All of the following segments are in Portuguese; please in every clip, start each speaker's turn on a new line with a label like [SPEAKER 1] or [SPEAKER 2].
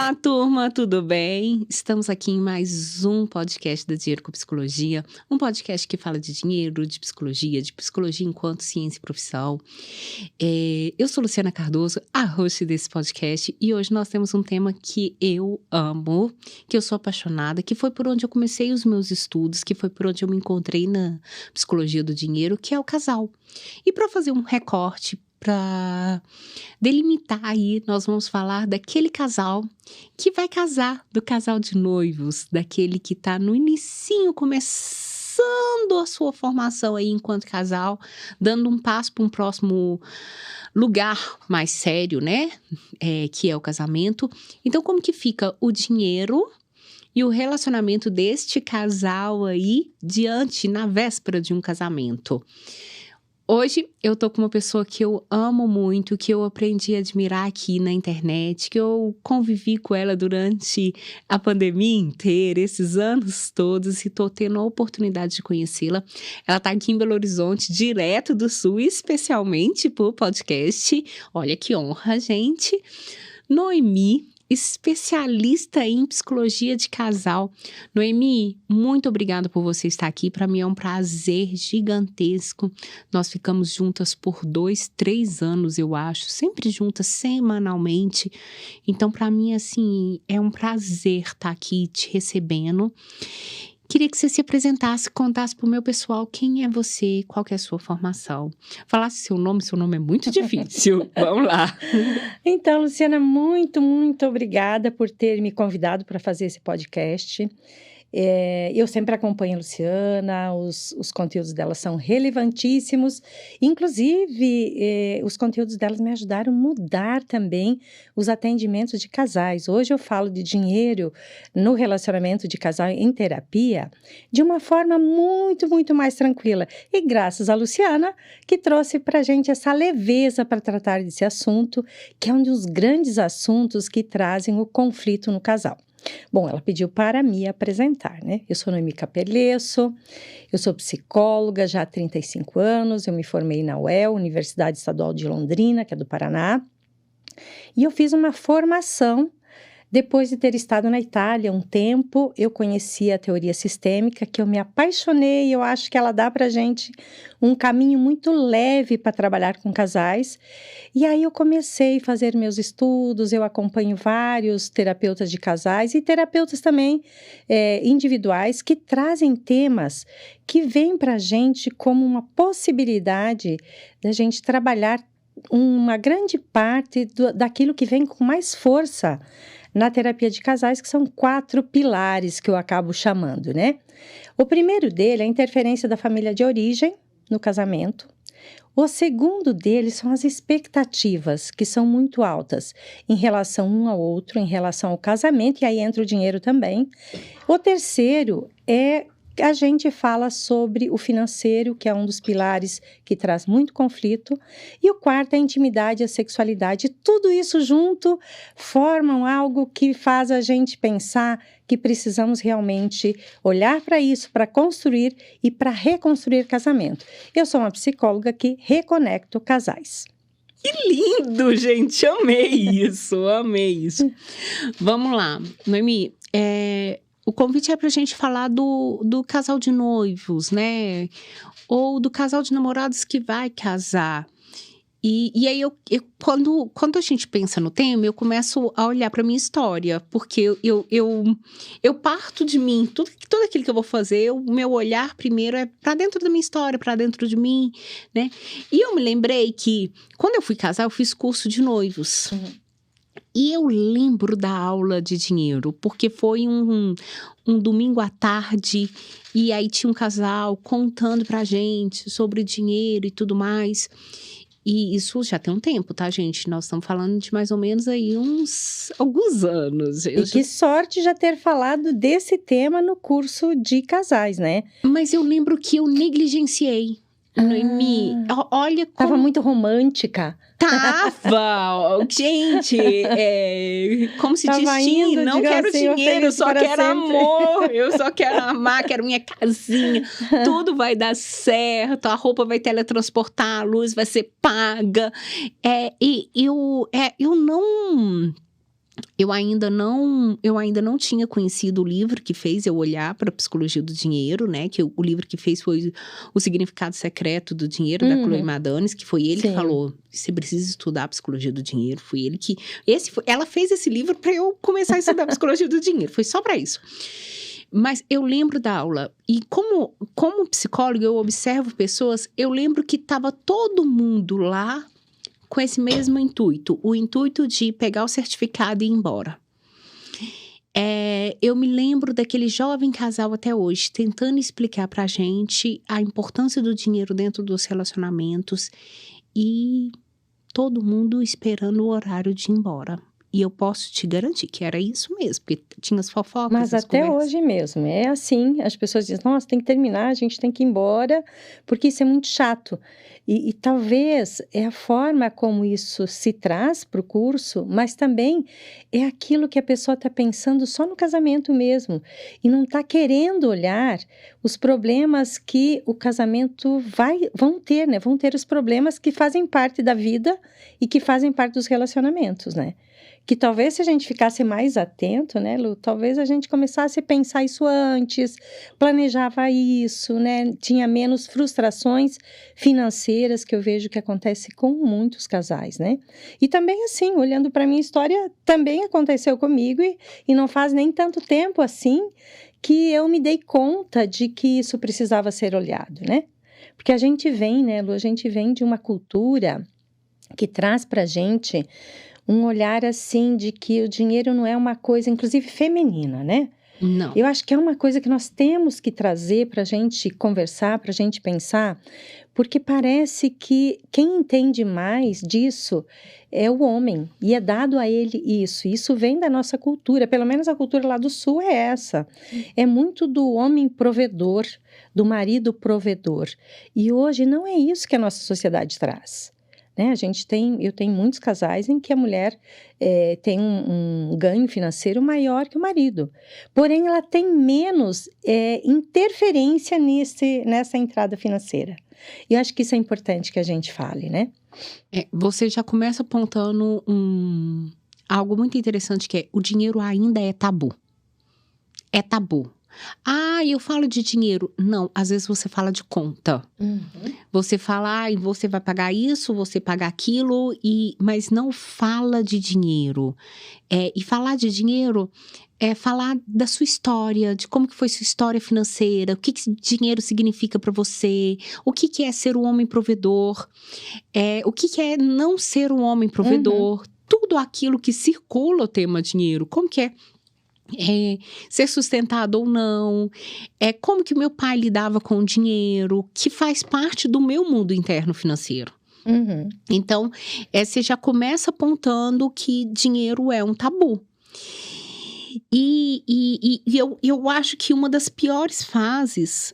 [SPEAKER 1] Olá, turma, tudo bem? Estamos aqui em mais um podcast da Dinheiro com Psicologia, um podcast que fala de dinheiro, de psicologia enquanto ciência e profissão. Eu sou Luciana Cardoso, a host desse podcast, e hoje nós temos um tema que eu amo, que eu sou apaixonada, que foi por onde eu comecei os meus estudos, que foi por onde eu me encontrei na psicologia do dinheiro, que é o casal. E para fazer um recorte, para delimitar aí, nós vamos falar daquele casal que vai casar, do casal de noivos, daquele que está no inicinho, começando a sua formação aí enquanto casal, dando um passo para um próximo lugar mais sério, né? Que é o casamento. Então, como que fica o dinheiro e o relacionamento deste casal aí na véspera de um casamento? Hoje eu tô com uma pessoa que eu amo muito, que eu aprendi a admirar aqui na internet, que eu convivi com ela durante a pandemia inteira, esses anos todos, e tô tendo a oportunidade de conhecê-la. Ela tá aqui em Belo Horizonte, direto do Sul, especialmente por podcast. Olha que honra, gente! Noemi, especialista em psicologia de casal. Noemi, muito obrigada por você estar aqui. Para mim é um prazer gigantesco. Nós ficamos juntas por 2-3 anos, eu acho, sempre juntas, semanalmente. Então, para mim, assim, é um prazer estar aqui te recebendo. Queria que você se apresentasse, contasse para o meu pessoal quem é você, qual que é a sua formação. Falasse seu nome é muito difícil. Vamos lá.
[SPEAKER 2] Então, Luciana, muito obrigada por ter me convidado para fazer esse podcast. Eu sempre acompanho a Luciana, os conteúdos dela são relevantíssimos. Inclusive, os conteúdos delas me ajudaram a mudar também os atendimentos de casais. Hoje eu falo de dinheiro no relacionamento de casal em terapia de uma forma muito mais tranquila. E graças a Luciana, que trouxe para a gente essa leveza para tratar desse assunto, que é um dos grandes assuntos que trazem o conflito no casal. Bom, ela pediu para me apresentar, né? Eu sou Noemi Capelesso, eu sou psicóloga já há 35 anos, eu me formei na UEL, Universidade Estadual de Londrina, que é do Paraná, e eu fiz uma formação. Depois de ter estado na Itália um tempo, eu conheci a teoria sistêmica, que eu me apaixonei, eu acho que ela dá para a gente um caminho muito leve para trabalhar com casais. E aí eu comecei a fazer meus estudos, eu acompanho vários terapeutas de casais e terapeutas também individuais que trazem temas que vêm para a gente como uma possibilidade da gente trabalhar uma grande parte daquilo que vem com mais força na terapia de casais, que são 4 pilares que eu acabo chamando, né? O primeiro dele é a interferência da família de origem no casamento. O segundo deles são as expectativas, que são muito altas em relação um ao outro, em relação ao casamento, e aí entra o dinheiro também. O terceiro a gente fala sobre o financeiro, que é um dos pilares que traz muito conflito. E o quarto é a intimidade e a sexualidade. Tudo isso junto formam algo que faz a gente pensar que precisamos realmente olhar para isso, para construir e para reconstruir casamento. Eu sou uma psicóloga que reconecto casais.
[SPEAKER 1] Que lindo, gente! Amei isso. Vamos lá. Noemi, o convite é para a gente falar do casal de noivos, né? Ou do casal de namorados que vai casar. E aí, quando a gente pensa no tema, eu começo a olhar para minha história. Porque eu parto de mim. Tudo aquilo que eu vou fazer, o meu olhar primeiro é para dentro da minha história, para dentro de mim, né? E eu me lembrei que, quando eu fui casar, eu fiz curso de noivos. E eu lembro da aula de dinheiro, porque foi um domingo à tarde, e aí tinha um casal contando pra gente sobre dinheiro e tudo mais. E isso já tem um tempo, tá, gente? Nós estamos falando de mais ou menos aí alguns anos.
[SPEAKER 2] Que sorte já ter falado desse tema no curso de casais, né?
[SPEAKER 1] Mas eu lembro que eu negligenciei. Noemi, olha como...
[SPEAKER 2] Tava muito romântica.
[SPEAKER 1] Tava! Gente, como se diz, não quero
[SPEAKER 2] assim,
[SPEAKER 1] dinheiro, eu só quero
[SPEAKER 2] sempre.
[SPEAKER 1] Amor, eu só quero amar, quero minha casinha, tudo vai dar certo, a roupa vai teletransportar, a luz vai ser paga. Eu não eu ainda não tinha conhecido o livro que fez eu olhar para a psicologia do dinheiro, né? Que o livro que fez foi O Significado Secreto do Dinheiro, da Chloe Madanes, que foi ele que falou: você precisa estudar a psicologia do dinheiro. Foi ele que. Ela fez esse livro para eu começar a estudar a psicologia do dinheiro. Foi só para isso. Mas eu lembro da aula, e como psicóloga, eu observo pessoas, eu lembro que estava todo mundo lá com esse mesmo intuito, o intuito de pegar o certificado e ir embora. Eu me lembro daquele jovem casal até hoje, tentando explicar pra gente a importância do dinheiro dentro dos relacionamentos e todo mundo esperando o horário de ir embora. E eu posso te garantir que era isso mesmo, porque tinha as fofocas,
[SPEAKER 2] Mas
[SPEAKER 1] as
[SPEAKER 2] até
[SPEAKER 1] conversas.
[SPEAKER 2] hoje mesmo, é assim, as pessoas dizem, nossa, tem que terminar, a gente tem que ir embora, porque isso é muito chato. E talvez é a forma como isso se traz para o curso, mas também é aquilo que a pessoa está pensando só no casamento mesmo, e não está querendo olhar os problemas que o casamento vão ter, né? Vão ter os problemas que fazem parte da vida e que fazem parte dos relacionamentos, né? Que talvez se a gente ficasse mais atento, né, Lu? Talvez a gente começasse a pensar isso antes, planejava isso, né? Tinha menos frustrações financeiras que eu vejo que acontece com muitos casais, né? E também assim, olhando para minha história, também aconteceu comigo e não faz nem tanto tempo assim que eu me dei conta de que isso precisava ser olhado, né? Porque a gente vem, né, Lu? A gente vem de uma cultura que traz para a gente um olhar assim de que o dinheiro não é uma coisa, inclusive feminina, né?
[SPEAKER 1] Não.
[SPEAKER 2] Eu acho que é uma coisa que nós temos que trazer para a gente conversar, para a gente pensar, porque parece que quem entende mais disso é o homem, e é dado a ele isso. Isso vem da nossa cultura, pelo menos a cultura lá do Sul é essa. É muito do homem provedor, do marido provedor. E hoje não é isso que a nossa sociedade traz. Né? Eu tenho muitos casais em que a mulher tem um ganho financeiro maior que o marido. Porém, ela tem menos interferência nessa entrada financeira. E eu acho que isso é importante que a gente fale, né?
[SPEAKER 1] Você já começa apontando algo muito interessante, que é: o dinheiro ainda é tabu. É tabu. Eu falo de dinheiro. Não, às vezes você fala de conta. Você fala, você vai pagar isso, você paga aquilo, mas não fala de dinheiro. E falar de dinheiro é falar da sua história, de como que foi sua história financeira, o que dinheiro significa para você, o que é ser um homem provedor, o que é não ser um homem provedor, tudo aquilo que circula o tema dinheiro, como que é ser sustentado ou não, como que o meu pai lidava com o dinheiro, que faz parte do meu mundo interno financeiro. Então, você já começa apontando que dinheiro é um tabu. E eu acho que uma das piores fases,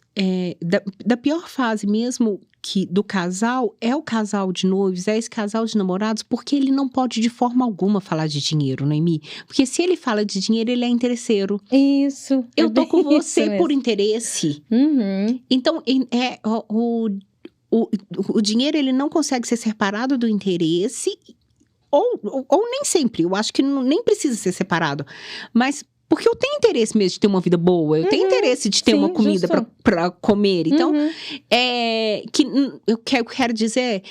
[SPEAKER 1] da pior fase mesmo do casal, é o casal de noivos, é esse casal de namorados, porque ele não pode de forma alguma falar de dinheiro, Noemi? Porque se ele fala de dinheiro, ele é interesseiro.
[SPEAKER 2] Isso.
[SPEAKER 1] Eu tô com você por interesse. Então, o dinheiro, ele não consegue ser separado do interesse, ou nem sempre. Eu acho que nem precisa ser separado. Mas porque eu tenho interesse mesmo de ter uma vida boa. Eu tenho interesse de ter uma comida para comer. Então, eu quero dizer,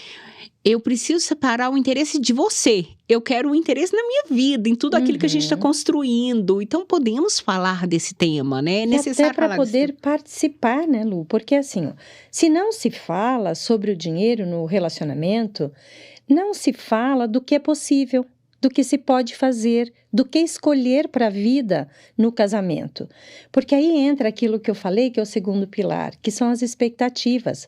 [SPEAKER 1] eu preciso separar o interesse de você. Eu quero o interesse na minha vida, em tudo aquilo que a gente está construindo. Então, podemos falar desse tema, né? É necessário
[SPEAKER 2] falar para poder participar, né, Lu? Porque assim, se não se fala sobre o dinheiro no relacionamento, não se fala do que é possível, do que se pode fazer, do que escolher para a vida no casamento. Porque aí entra aquilo que eu falei, que é o segundo pilar, que são as expectativas.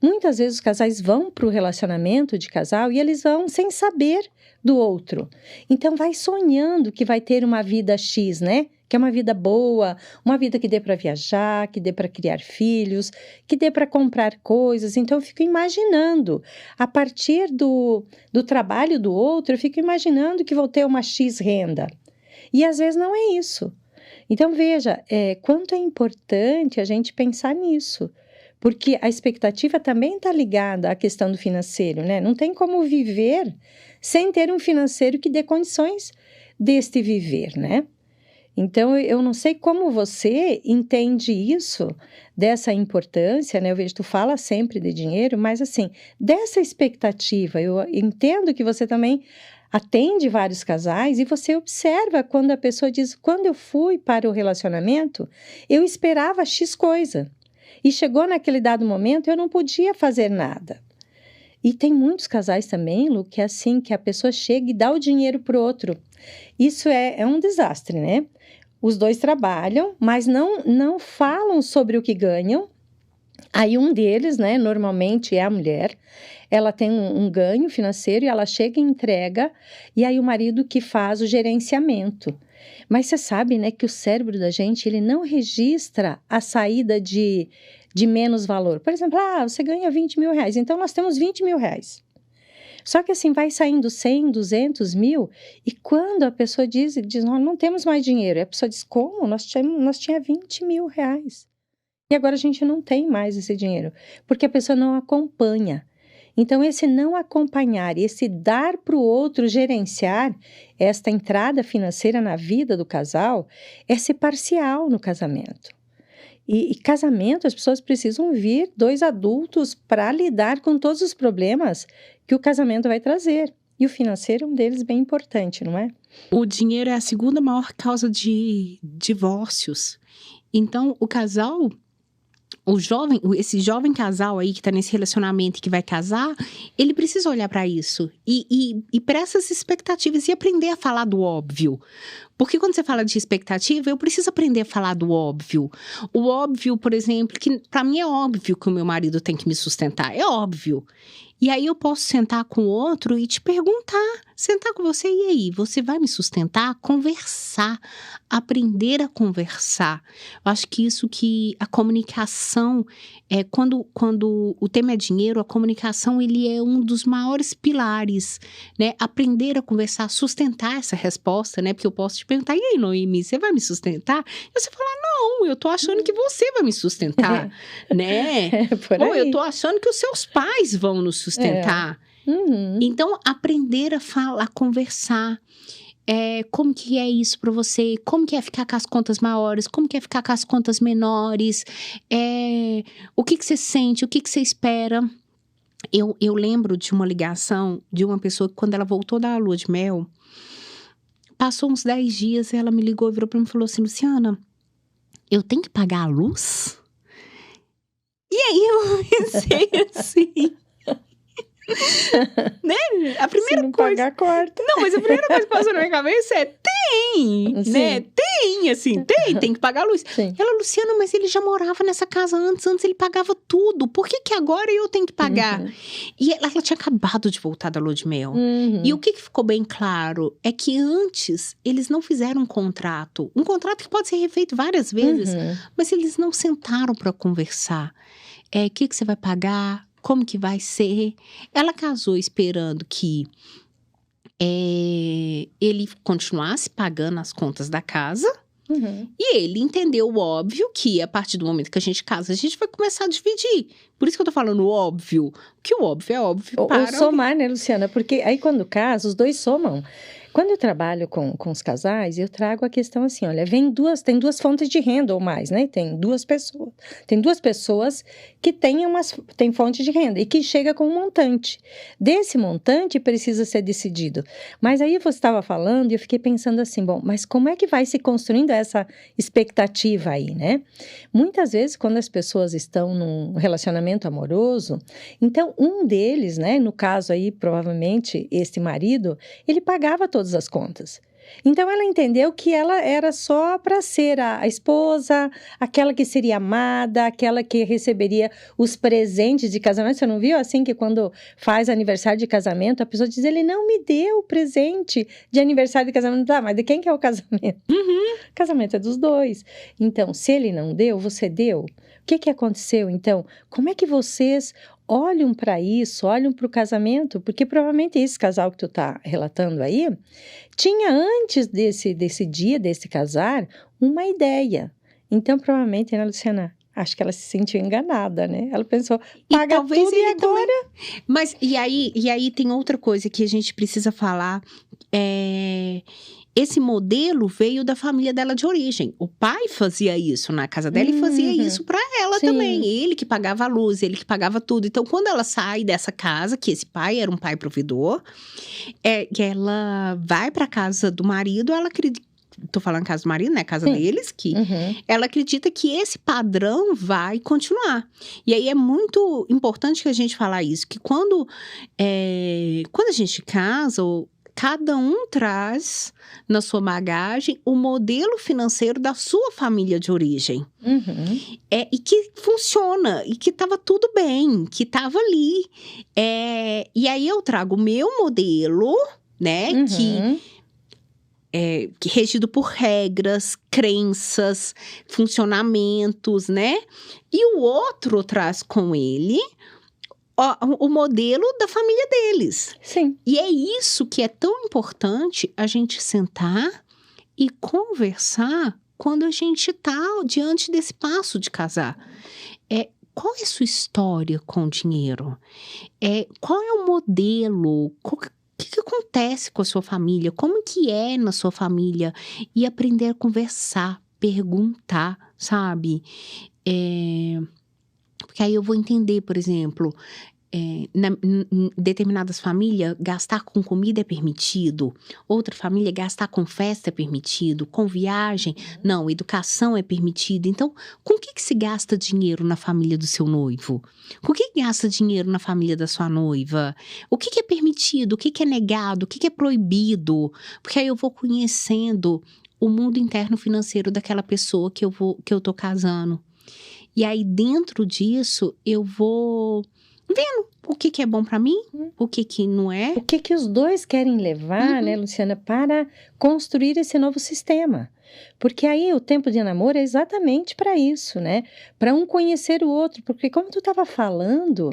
[SPEAKER 2] Muitas vezes os casais vão para o relacionamento de casal e eles vão sem saber do outro. Então, vai sonhando que vai ter uma vida X, né? Que é uma vida boa, uma vida que dê para viajar, que dê para criar filhos, que dê para comprar coisas. Então, eu fico imaginando, a partir do trabalho do outro, eu fico imaginando que vou ter uma X renda. E às vezes não é isso. Então, veja, quanto é importante a gente pensar nisso. Porque a expectativa também está ligada à questão do financeiro, né? Não tem como viver sem ter um financeiro que dê condições deste viver, né? Então, eu não sei como você entende isso, dessa importância, né? Eu vejo que tu fala sempre de dinheiro, mas assim, dessa expectativa, eu entendo que você também atende vários casais e você observa quando a pessoa diz, quando eu fui para o relacionamento, eu esperava X coisa. E chegou naquele dado momento, eu não podia fazer nada. E tem muitos casais também, Lu, que é assim, que a pessoa chega e dá o dinheiro para o outro. Isso é um desastre, né? Os dois trabalham, mas não falam sobre o que ganham. Aí um deles, né, normalmente é a mulher, ela tem um ganho financeiro e ela chega e entrega, e aí o marido que faz o gerenciamento. Mas você sabe, né, que o cérebro da gente, ele não registra a saída de menos valor. Por exemplo, você ganha 20 mil reais, então nós temos 20 mil reais. Só que assim, vai saindo 100, 200 mil, e quando a pessoa diz nós não temos mais dinheiro, e a pessoa diz, como? Nós tínhamos 20 mil reais. E agora a gente não tem mais esse dinheiro, porque a pessoa não acompanha. Então, esse não acompanhar, esse dar para o outro gerenciar esta entrada financeira na vida do casal, é ser parcial no casamento. E casamento, as pessoas precisam vir, 2 adultos, para lidar com todos os problemas que o casamento vai trazer. E o financeiro é um deles bem importante, não é?
[SPEAKER 1] O dinheiro é a segunda maior causa de divórcios. Então, o casal, esse jovem casal aí que tá nesse relacionamento e que vai casar, ele precisa olhar para isso e para essas expectativas e aprender a falar do óbvio. Porque quando você fala de expectativa, eu preciso aprender a falar do óbvio. O óbvio, por exemplo, que para mim é óbvio que o meu marido tem que me sustentar, é óbvio. E aí eu posso sentar com o outro e te perguntar, sentar com você, e aí, você vai me sustentar? Conversar, aprender a conversar. Eu acho que isso que a comunicação, quando o tema é dinheiro, a comunicação, ele é um dos maiores pilares, né? Aprender a conversar, sustentar essa resposta, né? Porque eu posso te perguntar, e aí, Noemi, você vai me sustentar? E você fala, não, eu tô achando que você vai me sustentar, né? Ou eu tô achando que os seus pais vão nos sustentar.
[SPEAKER 2] Uhum.
[SPEAKER 1] Então, aprender a falar, conversar. Como que é isso para você? Como que é ficar com as contas maiores? Como que é ficar com as contas menores? O que você sente? O que você espera? Eu lembro de uma ligação de uma pessoa que, quando ela voltou da lua de mel, passou uns 10 dias, ela me ligou, virou para mim e falou assim, Luciana, eu tenho que pagar a luz? E aí eu pensei assim... né? A primeira
[SPEAKER 2] Se não
[SPEAKER 1] coisa...
[SPEAKER 2] pagar, corta.
[SPEAKER 1] Não, mas a primeira coisa que passou na minha cabeça é... Tem,
[SPEAKER 2] Sim.
[SPEAKER 1] né? Tem que pagar a luz.
[SPEAKER 2] Sim.
[SPEAKER 1] Ela, Luciana, mas ele já morava nessa casa antes ele pagava tudo. Por que agora eu tenho que pagar?
[SPEAKER 2] Uhum.
[SPEAKER 1] E ela tinha acabado de voltar da lua de mel.
[SPEAKER 2] Uhum.
[SPEAKER 1] E o que ficou bem claro é que antes eles não fizeram um contrato que pode ser refeito várias vezes, mas eles não sentaram para conversar. O que você vai pagar? Como que vai ser? Ela casou esperando que ele continuasse pagando as contas da casa. E ele entendeu o óbvio que, a partir do momento que a gente casa, a gente vai começar a dividir. Por isso que eu tô falando óbvio, que o óbvio é óbvio para...
[SPEAKER 2] Ou somar, né, Luciana? Porque aí quando casa, os dois somam. Quando eu trabalho com os casais, eu trago a questão assim, olha, tem duas fontes de renda ou mais, né? Tem duas pessoas que têm fonte de renda e que chega com um montante. Desse montante precisa ser decidido. Mas aí você estava falando e eu fiquei pensando assim, bom, mas como é que vai se construindo essa expectativa aí, né? Muitas vezes, quando as pessoas estão num relacionamento amoroso, então um deles, né, no caso aí, provavelmente, esse marido, ele pagava todas as contas. Então, ela entendeu que ela era só para ser a esposa, aquela que seria amada, aquela que receberia os presentes de casamento. Você não viu assim que quando faz aniversário de casamento, a pessoa diz, ele não me deu o presente de aniversário de casamento. Tá, mas de quem que é o casamento? O casamento é dos dois. Então, se ele não deu, você deu? O que aconteceu, então? Como é que vocês olham para isso, olham para o casamento? Porque provavelmente esse casal que tu tá relatando aí, tinha antes desse dia, desse casar, uma ideia. Então, provavelmente, né, Luciana? Acho que ela se sentiu enganada, né? Ela pensou, paga
[SPEAKER 1] talvez
[SPEAKER 2] tudo e
[SPEAKER 1] ele
[SPEAKER 2] agora...
[SPEAKER 1] Também... Mas, e aí tem outra coisa que a gente precisa falar, esse modelo veio da família dela de origem. O pai fazia isso na casa dela e fazia isso para ela também. Ele que pagava a luz, ele que pagava tudo. Então, quando ela sai dessa casa, que esse pai era um pai provedor, que ela vai para casa do marido, ela acredita. Tô falando casa do marido, né? Casa deles, que ela acredita que esse padrão vai continuar. E aí é muito importante que a gente falar isso, que quando a gente casa, cada um traz na sua bagagem o modelo financeiro da sua família de origem. E que funciona, e que estava tudo bem, que estava ali. E aí eu trago o meu modelo, né? Que regido por regras, crenças, funcionamentos, né? E o outro traz com ele o modelo da família deles.
[SPEAKER 2] Sim.
[SPEAKER 1] E é isso que é tão importante a gente sentar e conversar quando a gente está diante desse passo de casar. Qual é a sua história com o dinheiro? Qual é o modelo? O que acontece com a sua família? Como que é na sua família? E aprender a conversar, perguntar, sabe? Porque aí eu vou entender, por exemplo, em determinadas famílias, gastar com comida é permitido. Outra família, gastar com festa é permitido. Com viagem, não. Educação é permitido. Então, com o que se gasta dinheiro na família do seu noivo? Com o que gasta dinheiro na família da sua noiva? O que é permitido? O que é negado? O que é proibido? Porque aí eu vou conhecendo o mundo interno financeiro daquela pessoa que eu tô casando. E aí, dentro disso, eu vou vendo o que é bom para mim, o que não é.
[SPEAKER 2] O que os dois querem levar, né, Luciana, para construir esse novo sistema. Porque aí o tempo de namoro é exatamente para isso, né? Para um conhecer o outro. Porque como tu estava falando,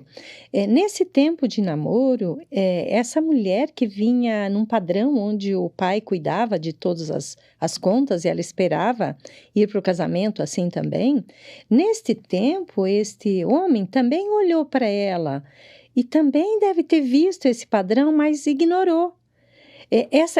[SPEAKER 2] nesse tempo de namoro, essa mulher que vinha num padrão onde o pai cuidava de todas as contas e ela esperava ir para o casamento assim também, neste tempo, este homem também olhou para ela e também deve ter visto esse padrão, mas ignorou.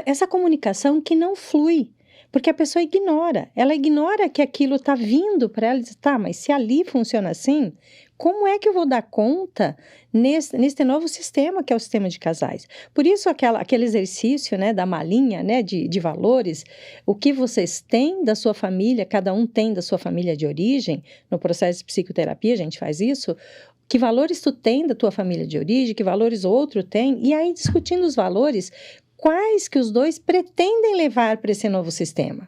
[SPEAKER 2] Essa comunicação que não flui. Porque a pessoa ignora, ela ignora que aquilo está vindo para ela e diz, tá, mas se ali funciona assim, como é que eu vou dar conta nesse novo sistema que é o sistema de casais? Por isso aquele exercício, né, da malinha, né, de valores, o que vocês têm da sua família, cada um tem da sua família de origem, no processo de psicoterapia a gente faz isso, que valores tu tem da tua família de origem, que valores o outro tem, e aí discutindo os valores, quais que os dois pretendem levar para esse novo sistema.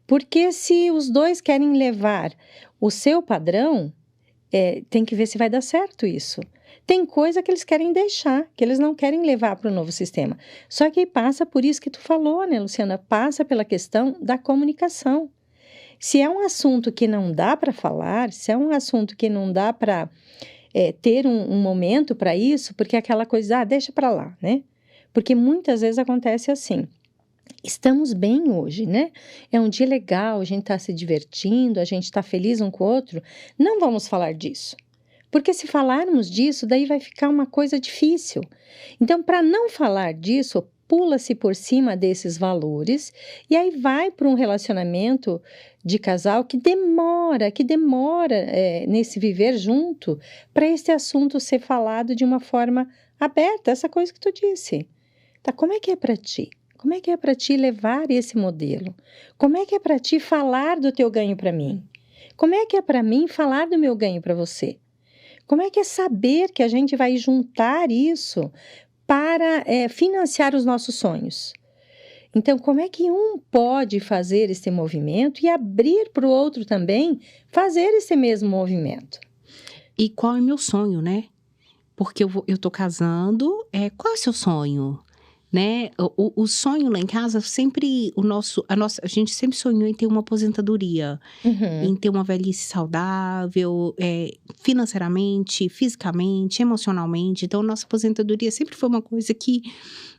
[SPEAKER 2] Porque se os dois querem levar o seu padrão, tem que ver se vai dar certo isso. Tem coisa que eles querem deixar, que eles não querem levar para o novo sistema. Só que aí passa por isso que tu falou, né, Luciana? Passa pela questão da comunicação. Se é um assunto que não dá para falar, se é um assunto que não dá para ter um momento para isso, porque aquela coisa, deixa para lá, né? Porque muitas vezes acontece assim, estamos bem hoje, né? É um dia legal, a gente está se divertindo, a gente está feliz um com o outro, não vamos falar disso. Porque se falarmos disso, daí vai ficar uma coisa difícil. Então, para não falar disso, pula-se por cima desses valores e aí vai para um relacionamento de casal que demora nesse viver junto para esse assunto ser falado de uma forma aberta, essa coisa que tu disse. Tá, como é que é para ti? Como é que é para ti levar esse modelo? Como é que é para ti falar do teu ganho para mim? Como é que é para mim falar do meu ganho para você? Como é que é saber que a gente vai juntar isso para financiar os nossos sonhos? Então, como é que um pode fazer esse movimento e abrir para o outro também fazer esse mesmo movimento?
[SPEAKER 1] E qual é o meu sonho, né? Porque eu tô casando, qual é o seu sonho? Né? O sonho lá em casa, sempre a gente sempre sonhou em ter uma aposentadoria, em ter uma velhice saudável, financeiramente, fisicamente, emocionalmente. Então, nossa aposentadoria sempre foi uma coisa que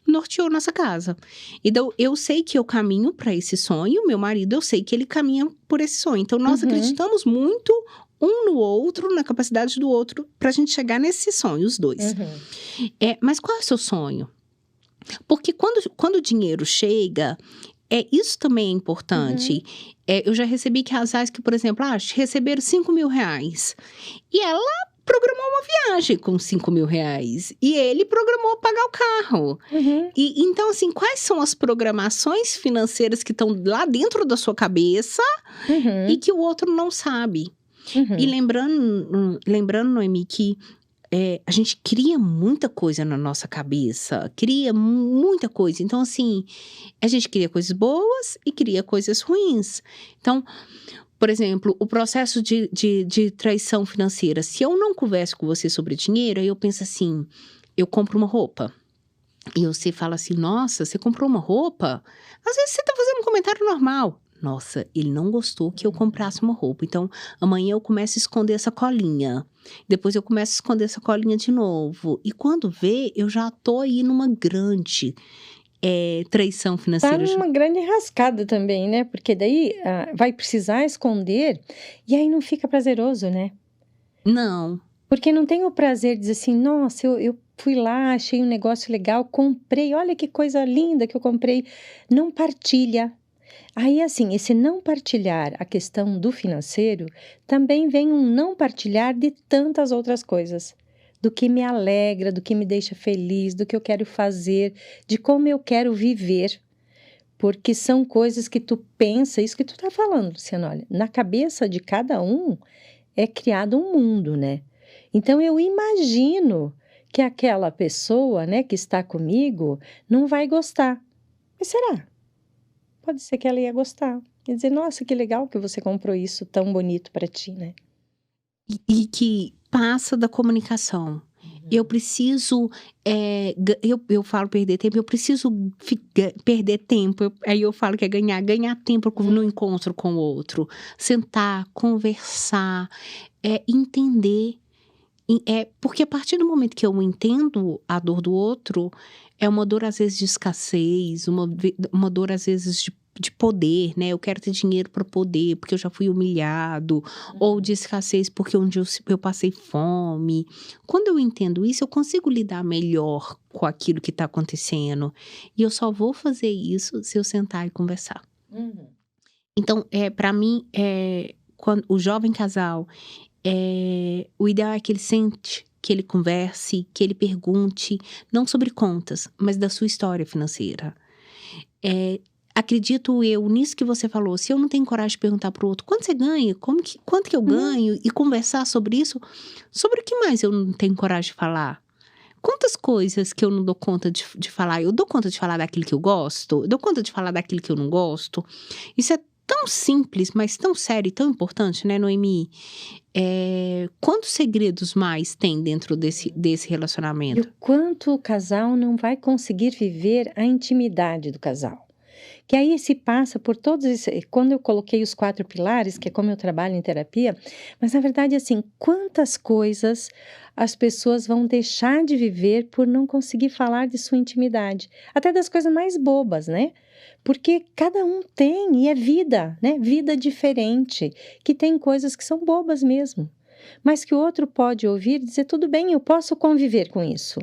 [SPEAKER 1] norteou nossa casa. Então, eu sei que eu caminho para esse sonho, meu marido, eu sei que ele caminha por esse sonho. Então, nós acreditamos muito um no outro, na capacidade do outro, para a gente chegar nesse sonho, os dois. Mas qual é o seu sonho? Porque quando o dinheiro chega, isso também é importante.
[SPEAKER 2] Uhum.
[SPEAKER 1] Eu já recebi casais que, por exemplo, receberam R$ 5.000. E ela programou uma viagem com R$ 5.000. E ele programou pagar o carro.
[SPEAKER 2] Uhum.
[SPEAKER 1] E então, assim, quais são as programações financeiras que estão lá dentro da sua cabeça e
[SPEAKER 2] Uhum.
[SPEAKER 1] que o outro não sabe? E
[SPEAKER 2] Uhum.
[SPEAKER 1] lembrando, Noemi, que a gente cria muita coisa na nossa cabeça, cria muita coisa. Então, assim, a gente cria coisas boas e cria coisas ruins. Então, por exemplo, o processo de traição financeira. Se eu não converso com você sobre dinheiro, aí eu penso assim, eu compro uma roupa. E você fala assim, nossa, você comprou uma roupa? Às vezes você tá fazendo um comentário normal. Nossa, ele não gostou que eu comprasse uma roupa. Então, amanhã eu começo a esconder essa colinha. Depois eu começo a esconder essa colinha de novo. E quando vê, eu já tô aí numa grande traição
[SPEAKER 2] Tá
[SPEAKER 1] financeira.
[SPEAKER 2] numa grande enrascada também, né? Porque daí vai precisar esconder e aí não fica prazeroso, né?
[SPEAKER 1] Não.
[SPEAKER 2] Porque não tem o prazer de dizer assim, nossa, eu fui lá, achei um negócio legal, comprei, olha que coisa linda que eu comprei. Não partilha. Aí, assim, esse não partilhar a questão do financeiro, também vem um não partilhar de tantas outras coisas. Do que me alegra, do que me deixa feliz, do que eu quero fazer, de como eu quero viver. Porque são coisas que tu pensa, isso que tu tá falando, Luciana, olha, na cabeça de cada um é criado um mundo, né? Então eu imagino que aquela pessoa, né, que está comigo, não vai gostar. Mas será? Pode ser que ela ia gostar. Ia dizer, nossa, que legal que você comprou isso tão bonito para ti, né?
[SPEAKER 1] E que passa da comunicação. Eu preciso, eu falo perder tempo, eu preciso perder tempo. Aí eu falo que é ganhar tempo no encontro com o outro. Sentar, conversar, entender. Porque a partir do momento que eu entendo a dor do outro, é uma dor às vezes de escassez, uma dor às vezes de poder, né? Eu quero ter dinheiro para poder, porque eu já fui humilhado, ou de escassez porque um dia eu passei fome. Quando eu entendo isso, eu consigo lidar melhor com aquilo que está acontecendo. E eu só vou fazer isso se eu sentar e conversar.
[SPEAKER 2] Uhum.
[SPEAKER 1] Então, para mim, quando o jovem casal, o ideal é que ele sente, que ele converse, que ele pergunte, não sobre contas, mas da sua história financeira. Acredito eu nisso que você falou, se eu não tenho coragem de perguntar para o outro, quanto você ganha? Quanto que eu ganho? E conversar sobre isso, sobre o que mais eu não tenho coragem de falar? Quantas coisas que eu não dou conta de falar? Eu dou conta de falar daquilo que eu gosto? Eu dou conta de falar daquilo que eu não gosto? Isso é tão simples, mas tão sério e tão importante, né, Noemi? Quantos segredos mais tem dentro desse
[SPEAKER 2] E
[SPEAKER 1] relacionamento?
[SPEAKER 2] o quanto o casal não vai conseguir viver a intimidade do casal. Que aí se passa por todos esses. Quando eu coloquei os 4 pilares, que é como eu trabalho em terapia, mas na verdade, assim, quantas coisas as pessoas vão deixar de viver por não conseguir falar de sua intimidade, até das coisas mais bobas, né? Porque cada um tem, e é vida, né? Vida diferente, que tem coisas que são bobas mesmo, mas que o outro pode ouvir e dizer: tudo bem, eu posso conviver com isso.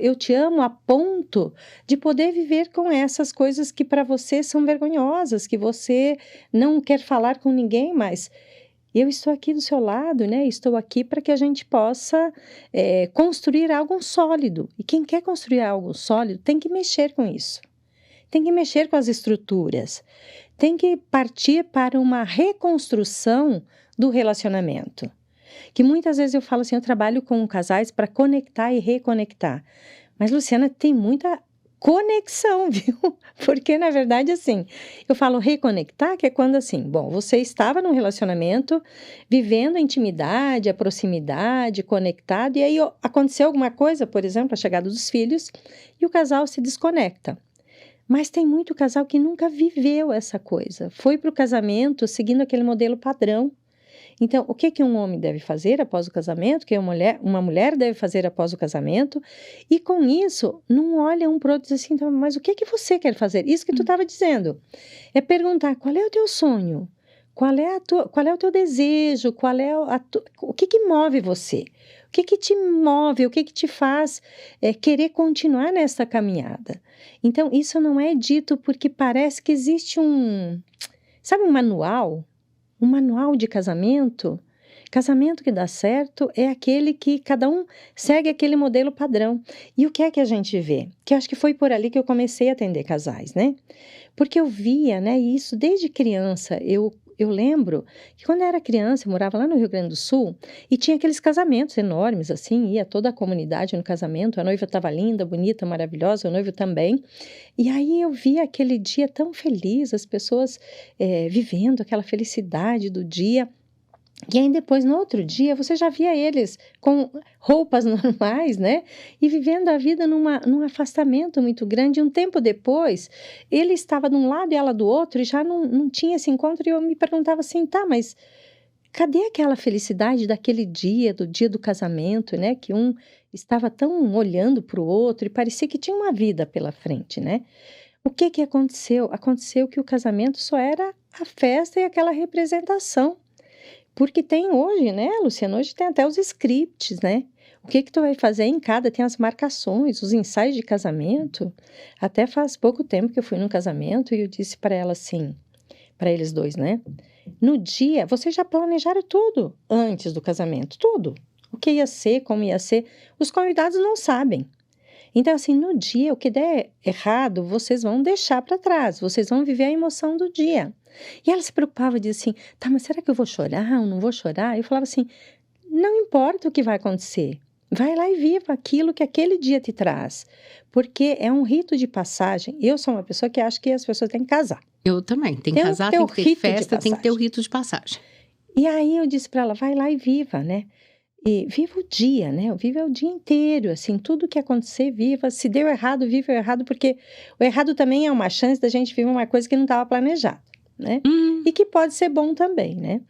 [SPEAKER 2] Eu te amo a ponto de poder viver com essas coisas que para você são vergonhosas, que você não quer falar com ninguém, mas eu estou aqui do seu lado, né? Estou aqui para que a gente possa construir algo sólido. E quem quer construir algo sólido tem que mexer com isso. Tem que mexer com as estruturas. Tem que partir para uma reconstrução do relacionamento. Que muitas vezes eu falo assim, eu trabalho com casais para conectar e reconectar. Mas, Luciana, tem muita conexão, viu? Porque, na verdade, assim, eu falo reconectar, que é quando, assim, bom, você estava num relacionamento, vivendo a intimidade, a proximidade, conectado, e aí aconteceu alguma coisa, por exemplo, a chegada dos filhos, e o casal se desconecta. Mas tem muito casal que nunca viveu essa coisa. Foi para o casamento seguindo aquele modelo padrão. Então, o que um homem deve fazer após o casamento, o que uma mulher deve fazer após o casamento, e com isso, não olha um para o outro e diz assim, então, mas o que você quer fazer? Isso que tu estava dizendo. É perguntar, qual é o teu sonho? Qual é o teu desejo? O que move você? O que que te move? O que que te faz querer continuar nessa caminhada? Então, isso não é dito porque parece que existe sabe, um manual? Um manual de casamento? Casamento que dá certo é aquele que cada um segue aquele modelo padrão. E o que é que a gente vê? Que eu acho que foi por ali que eu comecei a atender casais, né? Porque eu via, né, isso desde criança. Eu lembro que quando eu era criança, eu morava lá no Rio Grande do Sul e tinha aqueles casamentos enormes, assim, ia toda a comunidade no casamento, a noiva estava linda, bonita, maravilhosa, o noivo também. E aí eu via aquele dia tão feliz, as pessoas vivendo aquela felicidade do dia. E aí depois, no outro dia, você já via eles com roupas normais, né? E vivendo a vida num afastamento muito grande. Um tempo depois, ele estava de um lado e ela do outro, e já não tinha esse encontro. E eu me perguntava assim, tá, mas cadê aquela felicidade daquele dia, do dia do casamento, né? Que um estava tão olhando para o outro e parecia que tinha uma vida pela frente, né? O que que aconteceu? Aconteceu que o casamento só era a festa e aquela representação. Porque tem hoje, né, Luciana? Hoje tem até os scripts, né? O que que tu vai fazer em cada? Tem as marcações, os ensaios de casamento. Até faz pouco tempo que eu fui num casamento e eu disse para ela assim, para eles dois, né? No dia, vocês já planejaram tudo antes do casamento, tudo. O que ia ser, como ia ser. Os convidados não sabem. Então, assim, no dia, o que der errado, vocês vão deixar para trás. Vocês vão viver a emoção do dia. E ela se preocupava e dizia assim, tá, mas será que eu vou chorar ou não vou chorar? Eu falava assim, não importa o que vai acontecer. Vai lá e viva aquilo que aquele dia te traz. Porque é um rito de passagem. Eu sou uma pessoa que acha que as pessoas têm que casar.
[SPEAKER 1] Eu também. Tem que casar, tem que ter festa, tem que ter o rito de passagem.
[SPEAKER 2] E aí eu disse para ela, vai lá e viva, né? E viva o dia, né? Viva o dia inteiro, assim, tudo que acontecer, viva. Se deu errado, viva o errado, porque o errado também é uma chance da gente viver uma coisa que não estava planejada, né? E que pode ser bom também, né?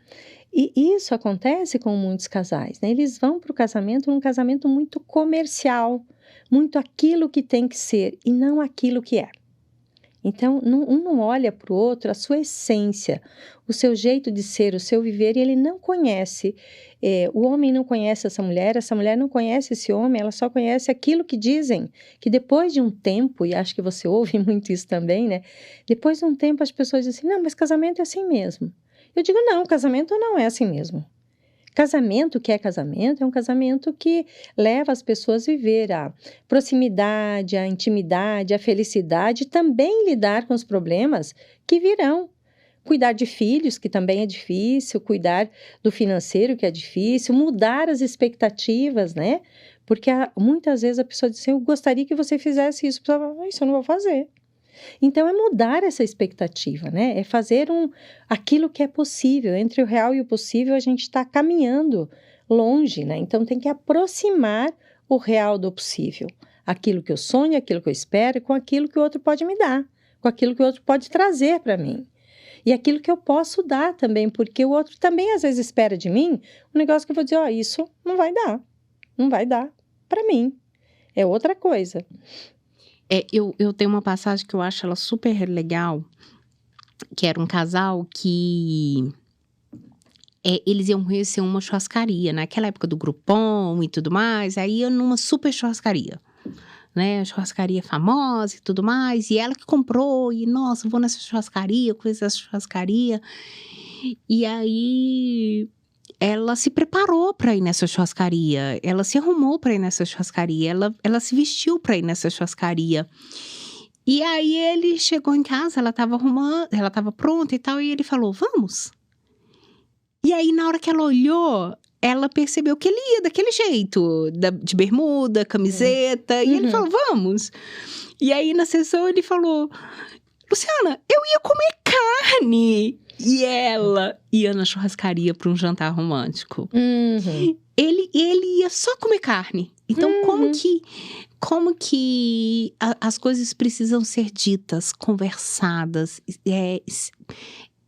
[SPEAKER 2] E isso acontece com muitos casais, né? Eles vão para o casamento num casamento muito comercial, muito aquilo que tem que ser e não aquilo que é. Então, um não olha para o outro a sua essência, o seu jeito de ser, o seu viver, e ele não conhece. O homem não conhece essa mulher não conhece esse homem, ela só conhece aquilo que dizem, que depois de um tempo, e acho que você ouve muito isso também, né? Depois de um tempo as pessoas dizem assim, não, mas casamento é assim mesmo. Eu digo, não, casamento não é assim mesmo. Casamento, que é casamento, é um casamento que leva as pessoas a viver a proximidade, a intimidade, a felicidade, e também lidar com os problemas que virão. Cuidar de filhos, que também é difícil, cuidar do financeiro, que é difícil, mudar as expectativas, né? Porque muitas vezes a pessoa diz assim, eu gostaria que você fizesse isso, isso eu não vou fazer. Então, é mudar essa expectativa, né? É fazer aquilo que é possível. Entre o real e o possível, a gente está caminhando longe, né? Então, tem que aproximar o real do possível. Aquilo que eu sonho, aquilo que eu espero, com aquilo que o outro pode me dar, com aquilo que o outro pode trazer para mim. E aquilo que eu posso dar também, porque o outro também, às vezes, espera de mim um negócio que eu vou dizer, isso não vai dar para mim. É outra coisa.
[SPEAKER 1] Eu tenho uma passagem que eu acho ela super legal, que era um casal que eles iam conhecer uma churrascaria, naquela época do Groupon e tudo mais, aí ia numa super churrascaria, né, churrascaria famosa e tudo mais, e ela que comprou, e nossa, vou nessa churrascaria, conhecer essa churrascaria, e aí ela se preparou para ir nessa churrascaria, ela se arrumou para ir nessa churrascaria, ela se vestiu para ir nessa churrascaria. E aí ele chegou em casa, ela estava arrumando, ela estava pronta e tal, e ele falou, vamos? E aí na hora que ela olhou, ela percebeu que ele ia daquele jeito, de bermuda, camiseta, e ele falou, vamos? E aí na sessão ele falou, Luciana, eu ia comer carne. E ela ia na churrascaria para um jantar romântico. Ele ia só comer carne. Então, como que as coisas precisam ser ditas, conversadas?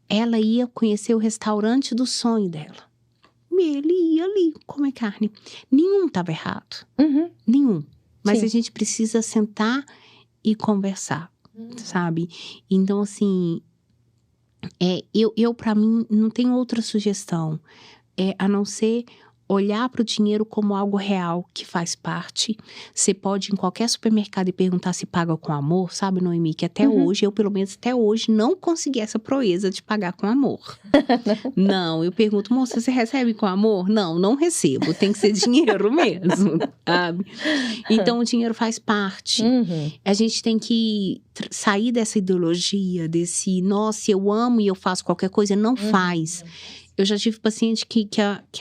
[SPEAKER 1] Ela ia conhecer o restaurante do sonho dela. E ele ia ali comer carne. Nenhum estava errado. Nenhum. Mas Sim. A gente precisa sentar e conversar, sabe? Então, assim... eu para mim, não tem outra sugestão, a não ser olhar para o dinheiro como algo real, que faz parte. Você pode ir em qualquer supermercado e perguntar se paga com amor, sabe, Noemi? Que até hoje, eu pelo menos até hoje, não consegui essa proeza de pagar com amor. Não, eu pergunto, moça, você recebe com amor? Não, não recebo, tem que ser dinheiro mesmo, sabe? Então, o dinheiro faz parte. A gente tem que sair dessa ideologia, desse, nossa, eu amo e eu faço qualquer coisa. Não faz. Eu já tive paciente que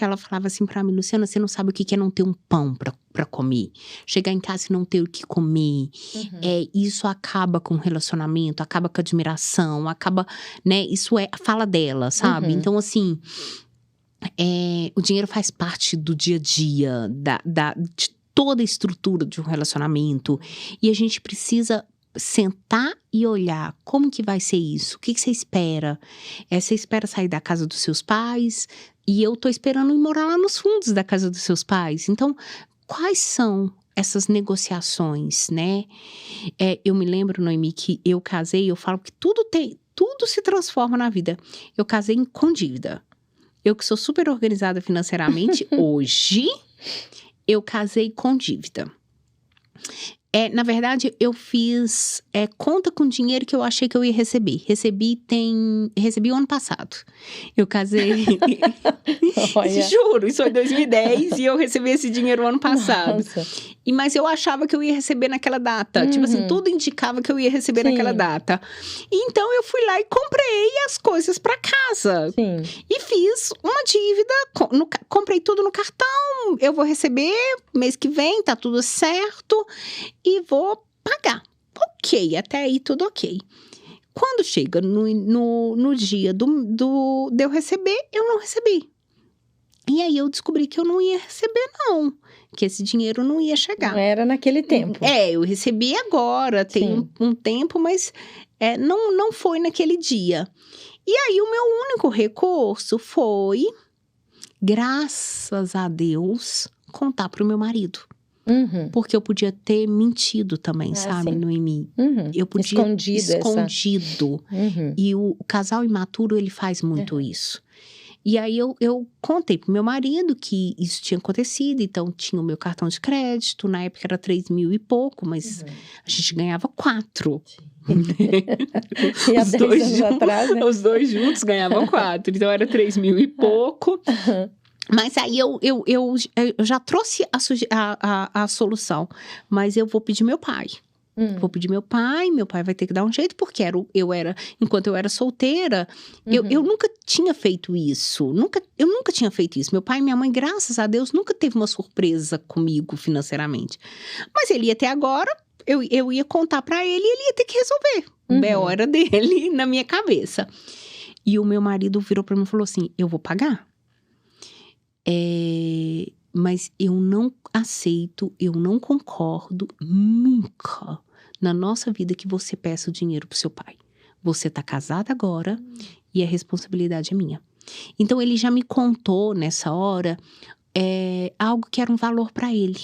[SPEAKER 1] ela falava assim pra mim, Luciana, você não sabe o que é não ter um pão pra comer. Chegar em casa e não ter o que comer. Isso acaba com o relacionamento, acaba com a admiração, acaba, né? Isso é a fala dela, sabe? Então, assim, o dinheiro faz parte do dia a dia, de toda a estrutura de um relacionamento. E a gente precisa sentar e olhar como que vai ser isso, o que você espera? Você espera sair da casa dos seus pais e eu tô esperando ir morar lá nos fundos da casa dos seus pais. Então, quais são essas negociações, né? Eu me lembro, Noemi, que eu casei, eu falo que tudo se transforma na vida. Eu casei com dívida. Eu que sou super organizada financeiramente, hoje, eu casei com dívida. Na verdade, eu fiz conta com dinheiro que eu achei que eu ia receber. Recebi o ano passado. Eu casei. Juro, isso foi 2010 e eu recebi esse dinheiro o ano passado. Mas eu achava que eu ia receber naquela data. Tipo assim, tudo indicava que eu ia receber naquela data. Então, eu fui lá e comprei as coisas pra casa. E fiz uma dívida, comprei tudo no cartão. Eu vou receber mês que vem, tá tudo certo. E vou pagar. Ok, até aí tudo ok. Quando chega no dia de eu receber, eu não recebi. E aí eu descobri que eu não ia receber, não. Que esse dinheiro não ia chegar.
[SPEAKER 2] Não era naquele tempo.
[SPEAKER 1] Eu recebi agora, tem um tempo, mas não foi naquele dia. E aí o meu único recurso foi, graças a Deus, contar pro meu marido. Porque eu podia ter mentido também, sabe, Noemi? Eu podia escondido. E o casal imaturo, ele faz muito isso. E aí eu contei pro meu marido que isso tinha acontecido, então tinha o meu cartão de crédito, na época era 3.000 e pouco, mas a gente ganhava 4.
[SPEAKER 2] E há 10 anos atrás, né?
[SPEAKER 1] Os dois juntos ganhavam 4, então era 3.000 e pouco. Mas aí eu já trouxe a solução. Mas eu vou pedir meu pai. Vou pedir meu pai vai ter que dar um jeito, porque enquanto eu era solteira, eu nunca tinha feito isso. Eu nunca tinha feito isso. Meu pai e minha mãe, graças a Deus, nunca teve uma surpresa comigo financeiramente. Mas ele ia ter agora, eu ia contar pra ele e ele ia ter que resolver. O B.O. era dele na minha cabeça. E o meu marido virou pra mim e falou assim, eu vou pagar. Mas eu não aceito, eu não concordo nunca na nossa vida que você peça o dinheiro pro seu pai. Você tá casada agora e a responsabilidade é minha. Então ele já me contou nessa hora algo que era um valor pra ele.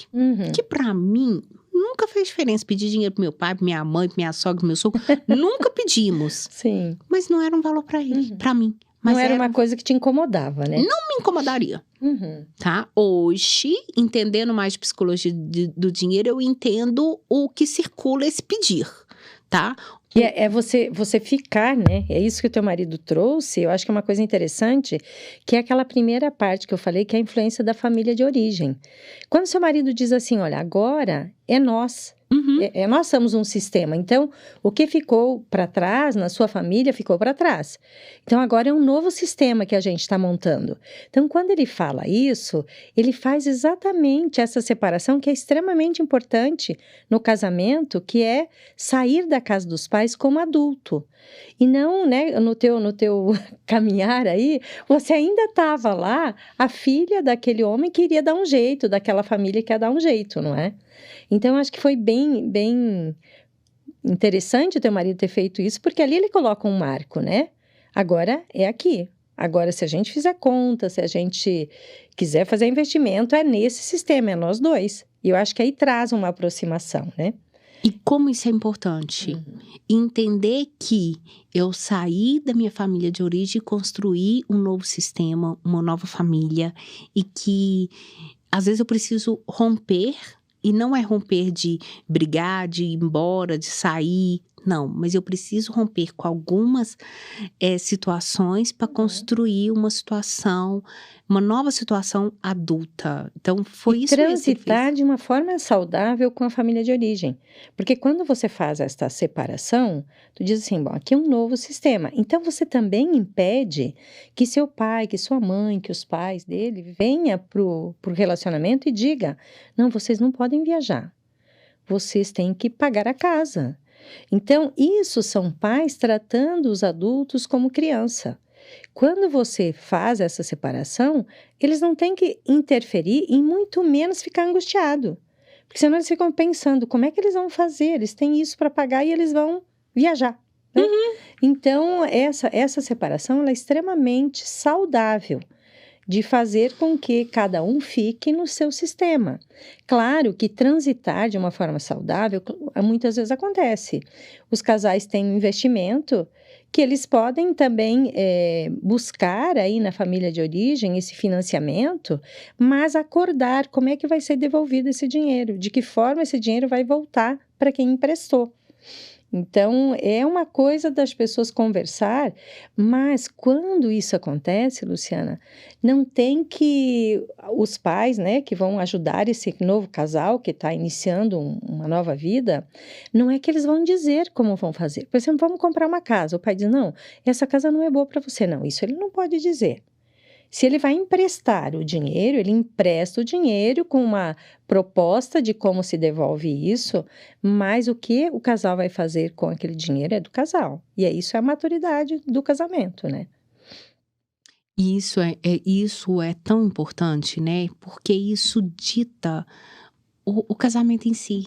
[SPEAKER 1] Que pra mim nunca fez diferença pedir dinheiro pro meu pai, pra minha mãe, pra minha sogra, pro meu sogro. Nunca pedimos.
[SPEAKER 2] Sim.
[SPEAKER 1] Mas não era um valor pra ele, pra mim. Mas
[SPEAKER 2] não era uma coisa que te incomodava, né?
[SPEAKER 1] Não me incomodaria, tá? Hoje, entendendo mais de psicologia do dinheiro, eu entendo o que circula esse pedir, tá?
[SPEAKER 2] E é você ficar, né? É isso que o teu marido trouxe. Eu acho que é uma coisa interessante, que é aquela primeira parte que eu falei, que é a influência da família de origem. Quando seu marido diz assim, olha, agora é nós. Nós somos um sistema. Então, o que ficou para trás na sua família ficou para trás. Então, agora é um novo sistema que a gente está montando. Então, quando ele fala isso, ele faz exatamente essa separação que é extremamente importante no casamento, que é sair da casa dos pais como adulto. E não, né, no teu caminhar aí, você ainda estava lá, a filha daquele homem que iria dar um jeito, daquela família que ia dar um jeito, não é? Então, eu acho que foi bem, bem interessante o teu marido ter feito isso, porque ali ele coloca um marco, né? Agora é aqui. Agora, se a gente fizer conta, se a gente quiser fazer investimento, é nesse sistema, é nós dois. E eu acho que aí traz uma aproximação, né?
[SPEAKER 1] E como isso é importante? Entender que eu saí da minha família de origem e construí um novo sistema, uma nova família, e que às vezes eu preciso romper, e não é romper de brigar, de ir embora, de sair, não, mas eu preciso romper com algumas situações para construir uma nova situação adulta. Então, foi
[SPEAKER 2] E
[SPEAKER 1] isso mesmo que você
[SPEAKER 2] transitar
[SPEAKER 1] fez.
[SPEAKER 2] de uma forma saudável com a família de origem. Porque quando você faz esta separação, tu diz assim, bom, aqui é um novo sistema. Então, você também impede que seu pai, que sua mãe, que os pais dele venha pro relacionamento e diga, não, vocês não podem viajar. Vocês têm que pagar a casa. Então, isso são pais tratando os adultos como criança. Quando você faz essa separação, eles não têm que interferir e muito menos ficar angustiado. Porque senão eles ficam pensando, como é que eles vão fazer? Eles têm isso para pagar e eles vão viajar, né? Então, essa separação ela é extremamente saudável de fazer com que cada um fique no seu sistema. Claro que transitar de uma forma saudável muitas vezes acontece. Os casais têm um investimento que eles podem também buscar aí na família de origem esse financiamento, mas acordar como é que vai ser devolvido esse dinheiro, de que forma esse dinheiro vai voltar para quem emprestou. Então, é uma coisa das pessoas conversar, mas quando isso acontece, Luciana, não tem que os pais, né, que vão ajudar esse novo casal que está iniciando uma nova vida, não é que eles vão dizer como vão fazer. Por exemplo, vamos comprar uma casa. O pai diz, não, essa casa não é boa para você. Não, isso ele não pode dizer. Se ele vai emprestar o dinheiro, ele empresta o dinheiro com uma proposta de como se devolve isso, mas o que o casal vai fazer com aquele dinheiro é do casal. E isso é a maturidade do casamento, né?
[SPEAKER 1] E isso é tão importante, né? Porque isso dita o casamento em si.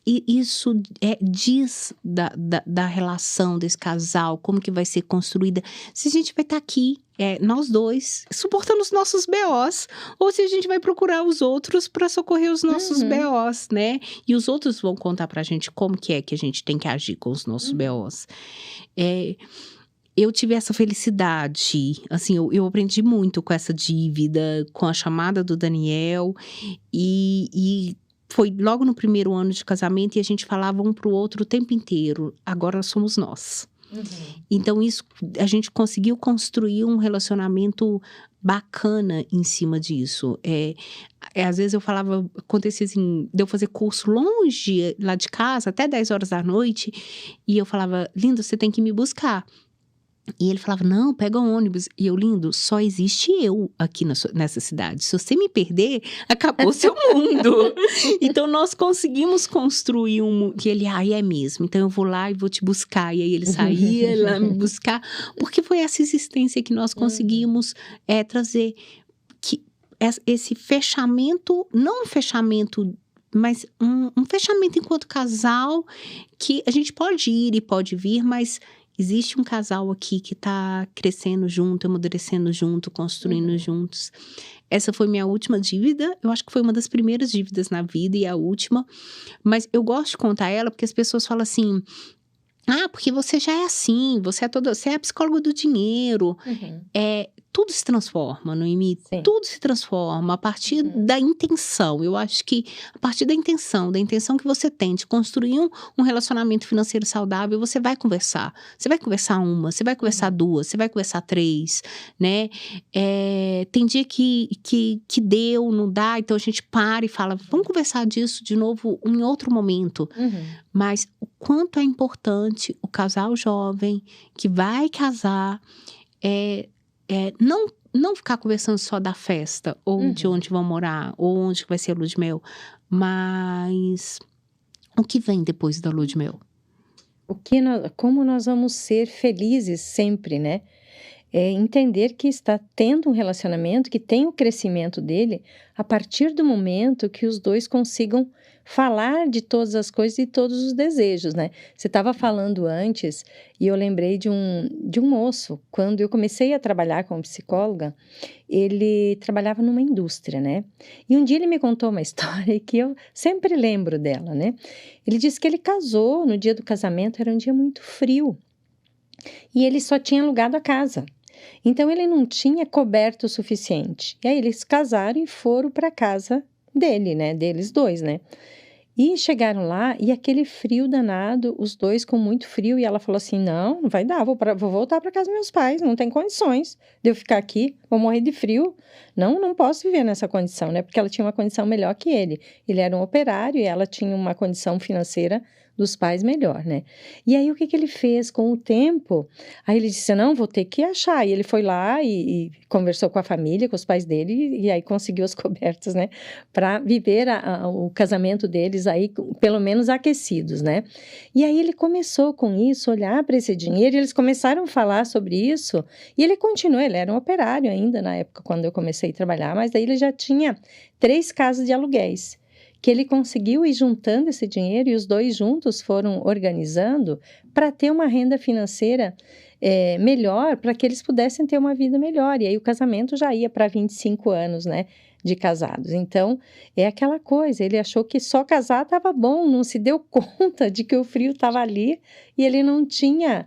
[SPEAKER 1] E isso diz da relação desse casal, como que vai ser construída. Se a gente vai estar aqui, nós dois, suportando os nossos BOs, ou se a gente vai procurar os outros para socorrer os nossos BOs, né? E os outros vão contar pra gente como que é que a gente tem que agir com os nossos BOs. Eu tive essa felicidade, assim, eu aprendi muito com essa dívida, com a chamada do Daniel, e foi logo no primeiro ano de casamento e a gente falava um pro outro o tempo inteiro, agora somos nós. Então, isso, a gente conseguiu construir um relacionamento bacana em cima disso. Às vezes eu falava, acontecia assim, de eu fazer curso longe lá de casa, até 10 horas da noite, e eu falava, lindo, você tem que me buscar. E ele falava, não, pega um ônibus. E eu, lindo, só existe eu aqui nessa cidade. Se você me perder, acabou o seu mundo. Então, nós conseguimos construir que ele, é mesmo. Então, eu vou lá e vou te buscar. E aí, ele saía lá me buscar. Porque foi essa existência que nós conseguimos trazer. Esse fechamento, não um fechamento, mas um fechamento enquanto casal, que a gente pode ir e pode vir, mas existe um casal aqui que tá crescendo junto, amadurecendo junto, construindo juntos. Essa foi minha última dívida. Eu acho que foi uma das primeiras dívidas na vida e a última. Mas eu gosto de contar ela porque as pessoas falam assim, porque você já é assim, você é a psicóloga do dinheiro. Tudo se transforma, não é? Tudo se transforma a partir da intenção. Eu acho que a partir da intenção que você tem de construir um relacionamento financeiro saudável, você vai conversar. Você vai conversar uma, você vai conversar duas, você vai conversar três, né? Tem dia que deu, não dá, então a gente para e fala, vamos conversar disso de novo em outro momento. Mas o quanto é importante o casal jovem que vai casar, não ficar conversando só da festa, ou de onde vão morar, ou onde vai ser a lua de mel, mas o que vem depois da lua de mel?
[SPEAKER 2] Como nós vamos ser felizes sempre, né? Entender que está tendo um relacionamento, que tem o crescimento dele, a partir do momento que os dois consigam falar de todas as coisas e todos os desejos, né? Você estava falando antes e eu lembrei de um moço, quando eu comecei a trabalhar como psicóloga, ele trabalhava numa indústria, né? E um dia ele me contou uma história que eu sempre lembro dela, né? Ele disse que ele casou, no dia do casamento era um dia muito frio e ele só tinha alugado a casa. Então ele não tinha coberto o suficiente. E aí eles casaram e foram para casa dele, né? Deles dois, né? E chegaram lá e aquele frio danado, os dois com muito frio, e ela falou assim: não, não vai dar, vou voltar para casa dos meus pais, não tem condições de eu ficar aqui, vou morrer de frio. Não, não posso viver nessa condição, né? Porque ela tinha uma condição melhor que ele. Ele era um operário e ela tinha uma condição financeira dos pais melhor, né? E aí o que ele fez com o tempo? Aí ele disse: não, vou ter que achar. E ele foi lá e conversou com a família, com os pais dele, e aí conseguiu as cobertas, né? Para viver o casamento deles aí, pelo menos aquecidos, né? E aí ele começou com isso, olhar para esse dinheiro, e eles começaram a falar sobre isso, e ele continuou, ele era um operário ainda na época quando eu comecei a trabalhar, mas daí ele já tinha 3 casas de aluguéis, que ele conseguiu ir juntando esse dinheiro e os dois juntos foram organizando para ter uma renda financeira melhor, para que eles pudessem ter uma vida melhor. E aí o casamento já ia para 25 anos, né, de casados. Então, é aquela coisa, ele achou que só casar estava bom, não se deu conta de que o frio estava ali e ele não tinha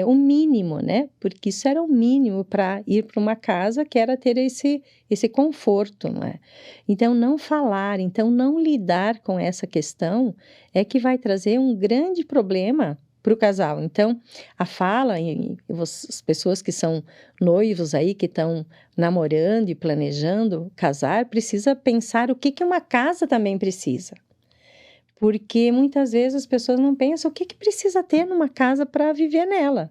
[SPEAKER 2] o mínimo, né? Porque isso era o mínimo para ir para uma casa, que era ter esse conforto, não é? Então, não falar, então não lidar com essa questão é que vai trazer um grande problema para o casal. Então, a fala, e as pessoas que são noivos aí, que estão namorando e planejando casar, precisa pensar o que uma casa também precisa. Porque muitas vezes as pessoas não pensam o que precisa ter numa casa para viver nela.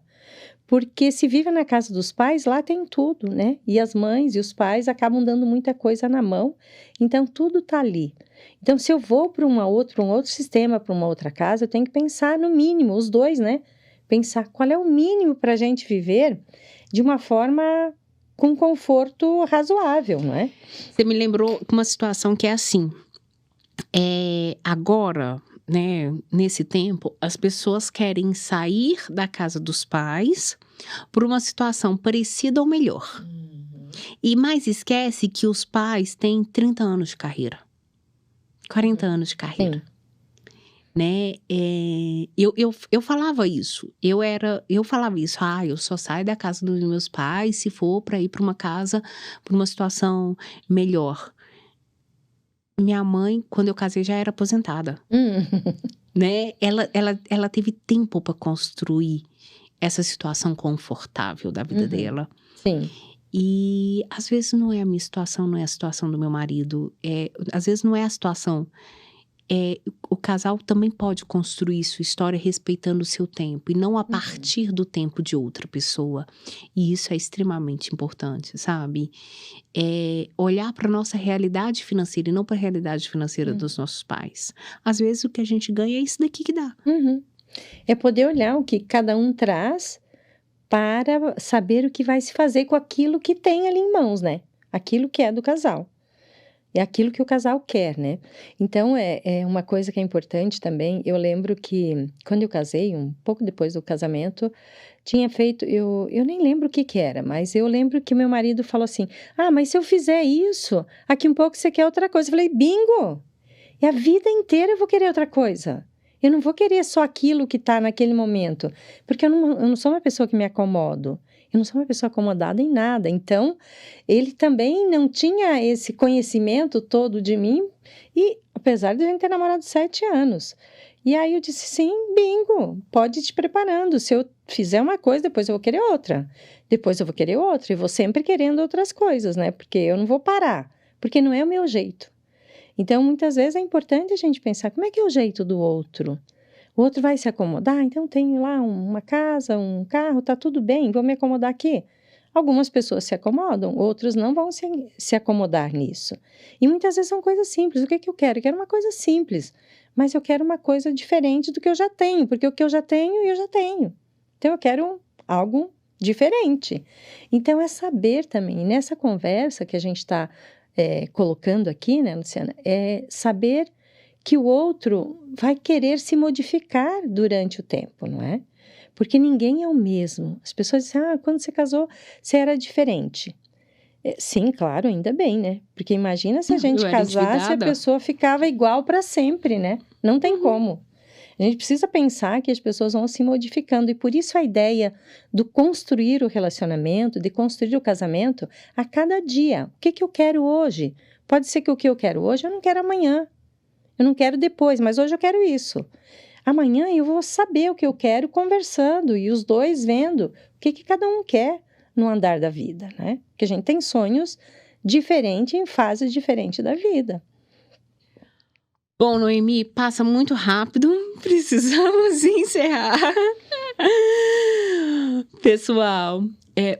[SPEAKER 2] Porque se vive na casa dos pais, lá tem tudo, né? E as mães e os pais acabam dando muita coisa na mão, então tudo está ali. Então, se eu vou para um outro sistema, para uma outra casa, eu tenho que pensar no mínimo, os dois, né? Pensar qual é o mínimo para a gente viver de uma forma com conforto razoável, não é?
[SPEAKER 1] Você me lembrou uma situação que é assim. Agora, né, nesse tempo, as pessoas querem sair da casa dos pais por uma situação parecida ou melhor. E mais esquece que os pais têm 30 anos de carreira, 40 anos de carreira.
[SPEAKER 2] Sim.
[SPEAKER 1] Né? Eu falava isso. Eu falava isso. Eu só saio da casa dos meus pais se for para ir para uma casa, para uma situação melhor. Minha mãe, quando eu casei, já era aposentada. Né? Ela teve tempo para construir essa situação confortável da vida dela.
[SPEAKER 2] Sim.
[SPEAKER 1] E às vezes não é a minha situação, não é a situação do meu marido. Às vezes não é a situação. O casal também pode construir sua história respeitando o seu tempo e não a partir do tempo de outra pessoa. E isso é extremamente importante, sabe? Olhar para a nossa realidade financeira e não para a realidade financeira dos nossos pais. Às vezes o que a gente ganha é isso daqui que dá.
[SPEAKER 2] É poder olhar o que cada um traz para saber o que vai se fazer com aquilo que tem ali em mãos, né? Aquilo que é do casal. É aquilo que o casal quer, né? Então, é uma coisa que é importante também. Eu lembro que, quando eu casei, um pouco depois do casamento, tinha feito... Eu nem lembro o que era, mas eu lembro que meu marido falou assim: mas se eu fizer isso, aqui um pouco você quer outra coisa. Eu falei: bingo! E a vida inteira eu vou querer outra coisa. Eu não vou querer só aquilo que está naquele momento. Porque eu não sou uma pessoa que me acomodo. Eu não sou uma pessoa acomodada em nada. Então, ele também não tinha esse conhecimento todo de mim. E apesar de a gente ter namorado 7 anos. E aí eu disse: sim, bingo, pode ir te preparando. Se eu fizer uma coisa, depois eu vou querer outra. Depois eu vou querer outra. E vou sempre querendo outras coisas, né? Porque eu não vou parar. Porque não é o meu jeito. Então, muitas vezes é importante a gente pensar: como é que é o jeito do outro? O outro vai se acomodar? Então, tenho lá uma casa, um carro, tá tudo bem, vou me acomodar aqui. Algumas pessoas se acomodam, outros não vão se acomodar nisso. E muitas vezes são coisas simples. O que eu quero? Eu quero uma coisa simples, mas eu quero uma coisa diferente do que eu já tenho, porque o que eu já tenho, eu já tenho. Então, eu quero algo diferente. Então, é saber também, nessa conversa que a gente está colocando aqui, né, Luciana, é saber que o outro vai querer se modificar durante o tempo, não é? Porque ninguém é o mesmo. As pessoas dizem, quando você casou, você era diferente. Sim, claro, ainda bem, né? Porque imagina se a gente
[SPEAKER 1] Eu era
[SPEAKER 2] casasse e a
[SPEAKER 1] endividada.
[SPEAKER 2] pessoa ficava igual para sempre, né? Não tem como. A gente precisa pensar que as pessoas vão se modificando e por isso a ideia do construir o relacionamento, de construir o casamento a cada dia. O que que eu quero hoje? Pode ser que o que eu quero hoje eu não quero amanhã. Eu não quero depois, mas hoje eu quero isso. Amanhã eu vou saber o que eu quero conversando e os dois vendo o que que cada um quer no andar da vida, né? Porque a gente tem sonhos diferentes em fases diferentes da vida.
[SPEAKER 1] Bom, Noemi, passa muito rápido. Precisamos encerrar. Pessoal,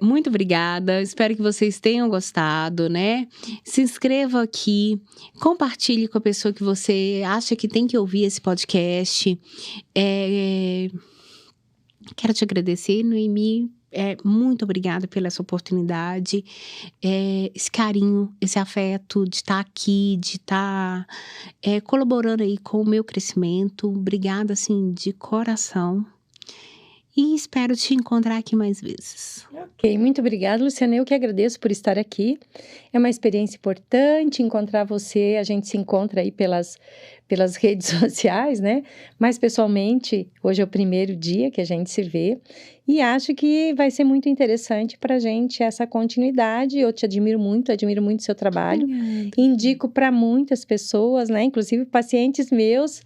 [SPEAKER 1] muito obrigada. Espero que vocês tenham gostado, né? Se inscreva aqui, compartilhe com a pessoa que você acha que tem que ouvir esse podcast. Quero te agradecer, Noemi. Muito obrigada pela essa oportunidade, esse carinho, esse afeto de estar aqui, de estar colaborando aí com o meu crescimento. Obrigada, assim, de coração. E espero te encontrar aqui mais vezes.
[SPEAKER 2] Ok, muito obrigada, Luciana. Eu que agradeço por estar aqui. É uma experiência importante encontrar você. A gente se encontra aí pelas redes sociais, né? Mas pessoalmente, hoje é o primeiro dia que a gente se vê. E acho que vai ser muito interessante para a gente essa continuidade. Eu te admiro muito o seu trabalho.
[SPEAKER 1] Obrigada.
[SPEAKER 2] Indico para muitas pessoas, né? Inclusive pacientes meus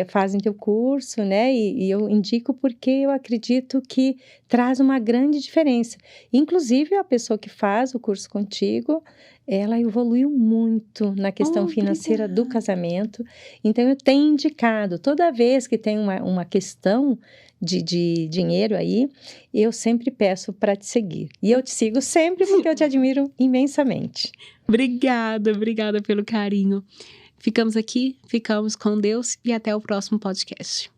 [SPEAKER 2] fazem teu curso, né? E eu indico porque eu acredito que traz uma grande diferença. Inclusive, a pessoa que faz o curso contigo, ela evoluiu muito na questão financeira do casamento. Então, eu tenho indicado, toda vez que tem uma questão de dinheiro aí, eu sempre peço para te seguir. E eu te sigo sempre porque eu te admiro imensamente.
[SPEAKER 1] Obrigada pelo carinho. Ficamos aqui, ficamos com Deus e até o próximo podcast.